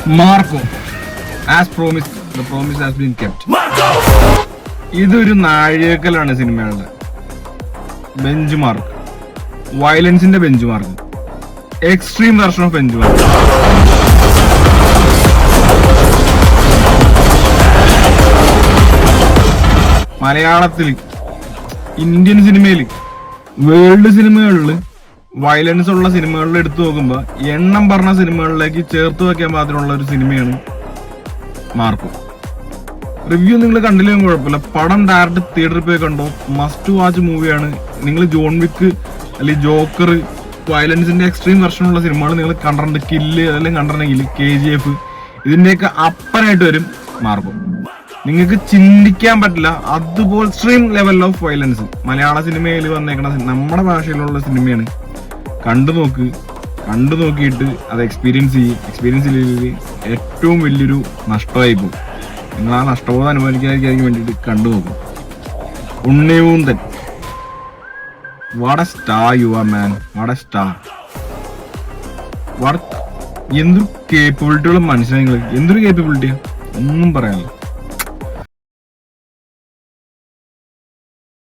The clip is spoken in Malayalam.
Marco, as promised, the promise has been kept. ഇതൊരു നാഴികക്കല്ലാണ് സിനിമകളുടെ. ബെഞ്ച് മാർക്ക്, വയലൻസിന്റെ benchmark, extreme version of benchmark. മലയാളത്തിൽ, ഇന്ത്യൻ സിനിമയിൽ, വേൾഡ് സിനിമകളിൽ വയലൻസ് ഉള്ള സിനിമകളിൽ എടുത്തു നോക്കുമ്പോൾ എണ്ണം പറഞ്ഞ സിനിമകളിലേക്ക് ചേർത്ത് വെക്കാൻ മാത്രമുള്ള ഒരു സിനിമയാണ് മാർക്കോ. റിവ്യൂ നിങ്ങൾ കണ്ടില്ലെങ്കിൽ കുഴപ്പമില്ല, പടം ഡയറക്റ്റ് തിയേറ്ററിൽ പോയി കണ്ടോ, മസ്റ്റ് വാച്ച് മൂവിയാണ്. നിങ്ങൾ ജോൺ വിക്ക് അല്ലെങ്കിൽ ജോക്കർ, വയലൻസിന്റെ എക്സ്ട്രീം വെർഷനുള്ള സിനിമകൾ നിങ്ങൾ കണ്ടിട്ടുണ്ട്, കില്ല് അതെല്ലാം കണ്ടിട്ടുണ്ടെങ്കിൽ KGF, ഇതിന്റെയൊക്കെ അപ്പനായിട്ട് വരും മാർക്കോ. നിങ്ങൾക്ക് ചിന്തിക്കാൻ പറ്റില്ല, അതുപോലെ എക്സ്ട്രീം ലെവൽ ഓഫ് വയലൻസ് മലയാള സിനിമയിൽ വന്നേക്കണ നമ്മുടെ ഭാഷയിലുള്ള സിനിമയാണ്. കണ്ടു നോക്കിയിട്ട് അത് എക്സ്പീരിയൻസ് ചെയ്യില്ലെങ്കിൽ ഏറ്റവും വലിയൊരു നഷ്ടമായി പോകും. നിങ്ങൾ ആ നഷ്ടബോധം അനുഭവിക്കാതിരിക്കാൻ വേണ്ടിയിട്ട് കണ്ടു നോക്കും. ഉണ്ണിയൂന്തൻ, what a star you are man, what a star. എന്തൊരു കേപ്പബിലിറ്റിയുള്ള മനുഷ്യൻ നിങ്ങൾ, എന്തൊരു കേപ്പബിലിറ്റിയാ, ഒന്നും പറയാനില്ല.